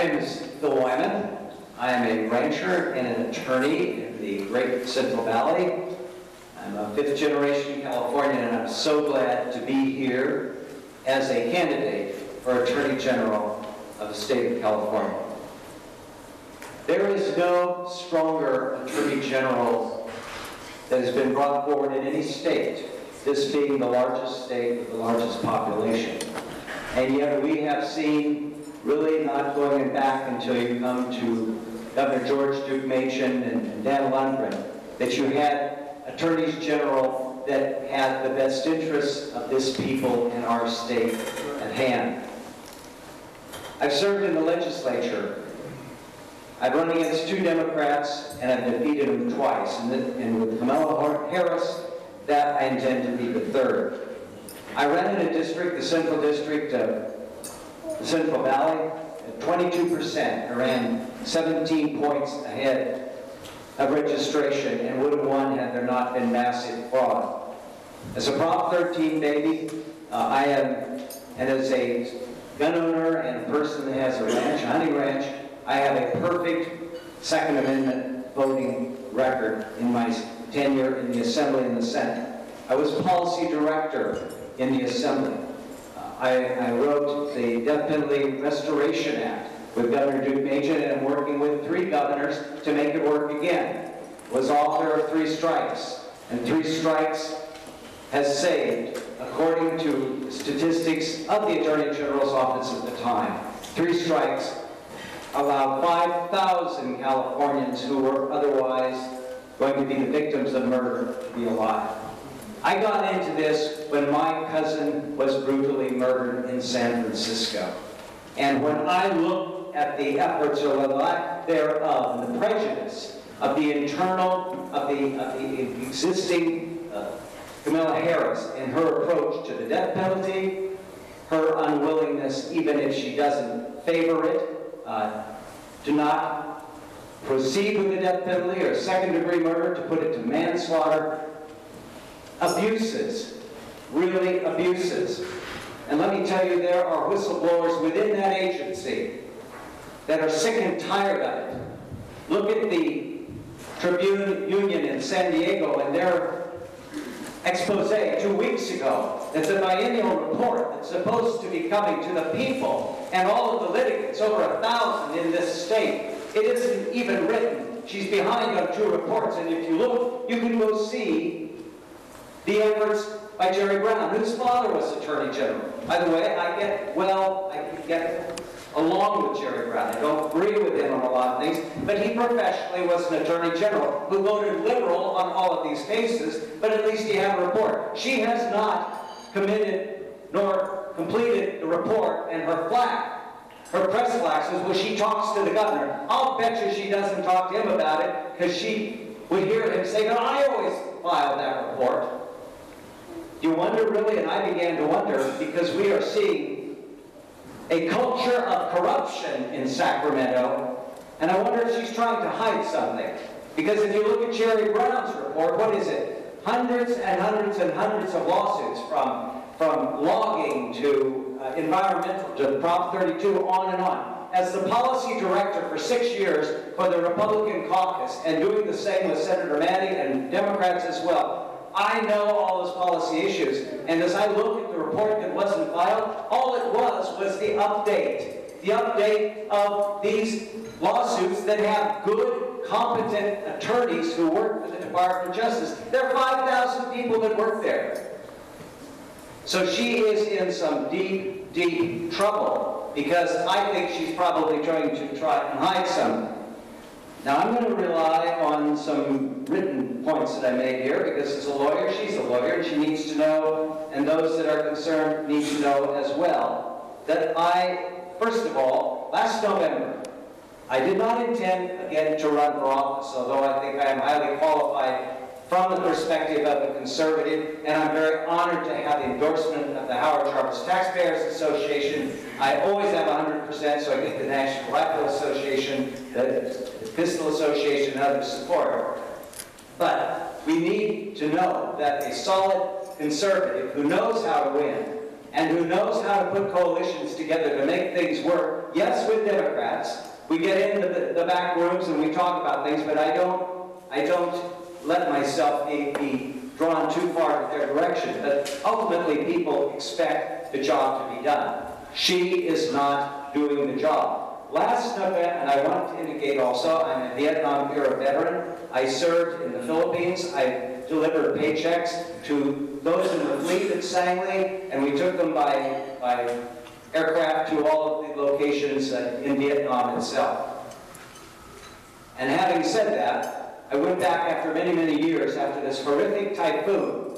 name is Wyman. I am a rancher and an attorney in the Great Central Valley. I'm a fifth-generation Californian, and I'm so glad to be here as a candidate for Attorney General of the state of California. There is no stronger Attorney General that has been brought forward in any state, this being the largest state with the largest population. And yet we have seen, really not going back until you come to Governor George Duke Machen and Dan Lundgren, that you had attorneys general that had the best interests of this people in our state at hand. I've served in the legislature. I've run against 2 Democrats, and I've defeated them twice. And with Kamala Harris, that I intend to be the 3rd. I ran in a district, the Central District of the Central Valley, at 22%. I ran 17 points ahead of registration and would have won had there not been massive fraud. As a Prop 13 baby, I am, and as a gun owner and a person that has a ranch, a hunting ranch, I have a perfect Second Amendment voting record in my tenure in the Assembly and the Senate. I was policy director in the Assembly. I wrote the Death Penalty Restoration Act with Governor Duke Machen, and I'm working with 3 governors to make it work again. Was author of 3 strikes, and 3 strikes has saved, according to statistics of the Attorney General's office at the time, 3 strikes allowed 5,000 Californians who were otherwise going to be the victims of murder to be alive. I got into this when my cousin was brutally murdered in San Francisco. And when I look at the efforts or the lack thereof, and the prejudice of the internal, of the existing Kamala Harris and her approach to the death penalty, her unwillingness, even if she doesn't favor it, to not proceed with the death penalty or second-degree murder, to put it to manslaughter, abuses, really abuses. And let me tell you, there are whistleblowers within that agency that are sick and tired of it. Look at the Tribune Union in San Diego and their expose 2 weeks ago. It's a biennial report that's supposed to be coming to the people and all of the litigants, over 1,000 in this state. It isn't even written. She's behind on 2 reports, and if you look, you can go see the efforts by Jerry Brown, whose father was Attorney General. By the way, I can get along with Jerry Brown. I don't agree with him on a lot of things, but he professionally was an Attorney General who voted liberal on all of these cases, but at least he had a report. She has not committed nor completed the report, and her press flax is when she talks to the governor. I'll bet you she doesn't talk to him about it, because she would hear him say, "No, I always filed that report." You wonder, really, and I began to wonder, because we are seeing a culture of corruption in Sacramento, and I wonder if she's trying to hide something. Because if you look at Jerry Brown's report, what is it? Hundreds and hundreds and hundreds of lawsuits, from logging to environmental to Prop 32, on and on. As the policy director for 6 years for the Republican caucus, and doing the same with Senator Manning and Democrats as well, I know all those policy issues, and as I look at the report that wasn't filed, all it was the update of these lawsuits that have good, competent attorneys who work for the Department of Justice. There are 5,000 people that work there. So she is in some deep, deep trouble, because I think she's probably trying to hide something. Now, I'm going to rely on some written points that I made here, because as a lawyer, she's a lawyer, and she needs to know, and those that are concerned need to know as well, that first of all, last November, I did not intend, again, to run for office, although I think I am highly qualified from the perspective of a conservative, and I'm very honored to have the endorsement of the Howard Charles Taxpayers Association. I always have 100%, so I get the National Rifle Association, the Pistol Association, and other support. But we need to know that a solid conservative who knows how to win and who knows how to put coalitions together to make things work. Yes, with Democrats, we get into the back rooms and we talk about things, but I don't let myself be drawn too far in their direction. But ultimately, people expect the job to be done. She is not doing the job. Last November, and I want to indicate also, I'm a Vietnam-era veteran. I served in the Philippines. I delivered paychecks to those in the fleet at Sangli, and we took them by aircraft to all of the locations in Vietnam itself. And having said that, I went back after many, many years after this horrific typhoon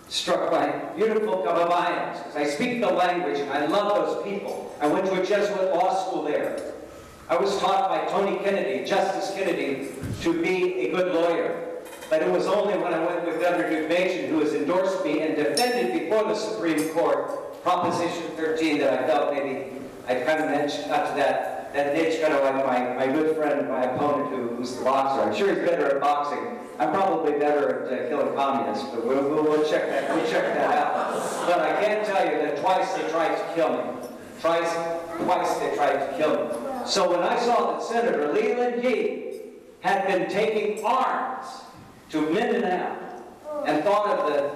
struck my beautiful kababayans, because I speak the language and I love those people. I went to a Jesuit law school there. I was taught by Tony Kennedy, Justice Kennedy, to be a good lawyer. But it was only when I went with Governor Duke-Machen, who has endorsed me and defended before the Supreme Court Proposition 13, that I felt maybe I'd kind of got to that niche, kind of like my good friend, my opponent, who's the boxer. I'm sure he's better at boxing. I'm probably better at killing communists, but we'll check that. We'll check that out. But I can't tell you that twice they tried to kill me. Twice they tried to kill me. So when I saw that Senator Leland Yee had been taking arms to Mindanao and thought of the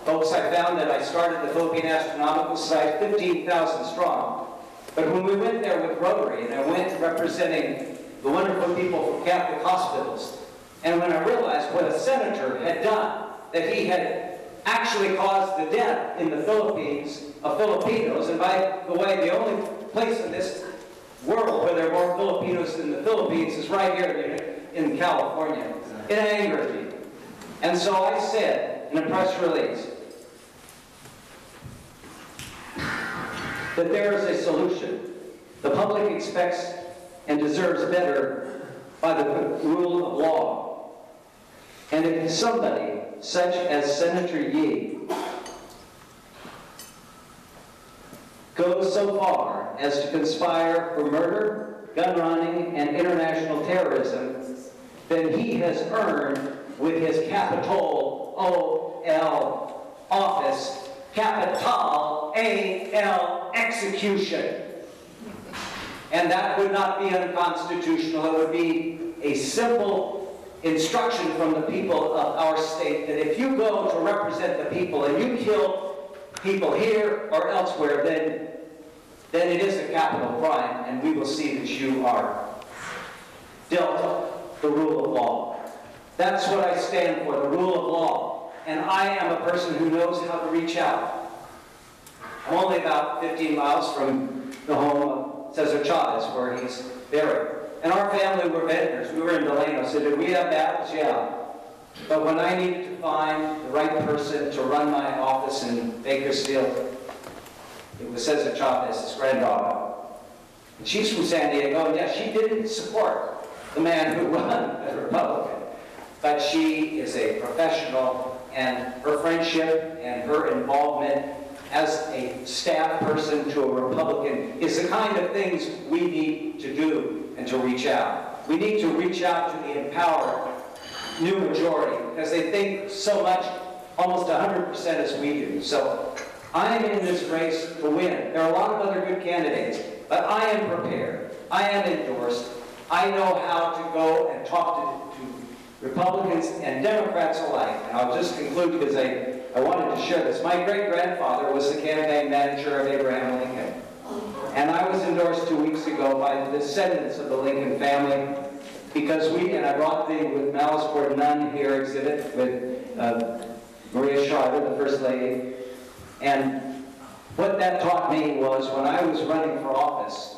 folks I found that I started the Philippine Astronomical Society, 15,000 strong. But when we went there with Rotary, and I went representing the wonderful people from Catholic hospitals, and when I realized what a senator had done, that he had actually caused the death in the Philippines of Filipinos, and by the way, the only place in this world where there are more Filipinos than the Philippines is right here in California. It angered me. And so I said in a press release that there is a solution. The public expects and deserves better by the rule of law. And if somebody, such as Senator Yee, goes so far as to conspire for murder, gun running, and international terrorism, then he has earned, with his capital O-L office, capital A-L execution. And that would not be unconstitutional. It would be a simple instruction from the people of our state that if you go to represent the people and you kill people here or elsewhere, then it is a capital crime, and we will see that you are dealt the rule of law. That's what I stand for, the rule of law. And I am a person who knows how to reach out. I'm only about 15 miles from the home of Cesar Chavez, where he's buried. And our family were ventners. We were in Delano, so did we have battles? Yeah. But when I needed to find the right person to run my office in Bakersfield, it was Cesar Chavez, his granddaughter. And she's from San Diego, and yes, she didn't support the man who ran as Republican. But she is a professional, and her friendship and her involvement as a staff person to a Republican is the kind of things we need to do and to reach out. We need to reach out to the empowered new majority because they think so much, almost 100% as we do. So I am in this race to win. There are a lot of other good candidates, but I am prepared. I am endorsed. I know how to go and talk to Republicans and Democrats alike. And I'll just conclude because I wanted to share this. My great-grandfather was the campaign manager of Abraham Lincoln. And I was endorsed 2 weeks ago by the descendants of the Lincoln family because and I brought the with Malice Toward None here exhibit with Maria Shriver, the First Lady. And what that taught me was when I was running for office,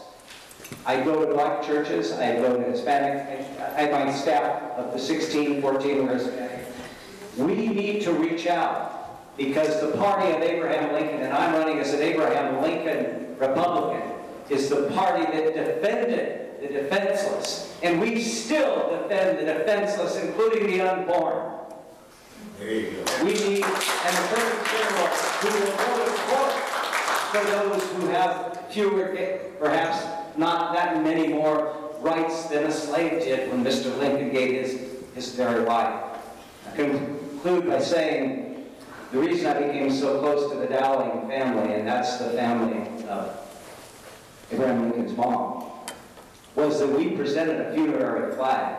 I go to black churches, I go to Hispanic, I had my staff of the 14 were Hispanic. We need to reach out because the party of Abraham Lincoln, and I'm running as an Abraham Lincoln Republican, is the party that defended the defenseless. And we still defend the defenseless, including the unborn. There you go. We need an attorney general who will go to court for those who have fewer, perhaps not that many more rights than a slave did when Mr. Lincoln gave his very life. I conclude by saying The reason I became so close to the Dowling family, and that's the family of Abraham Lincoln's mom, was that we presented a funerary flag.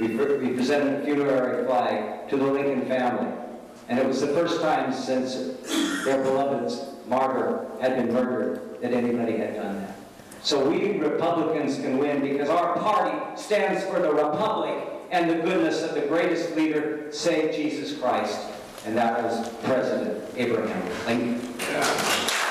We presented a funerary flag to the Lincoln family. And it was the first time since their beloved martyr had been murdered that anybody had done that. So we Republicans can win because our party stands for the Republic and the goodness of the greatest leader, save Jesus Christ. And that was President Abraham Lincoln.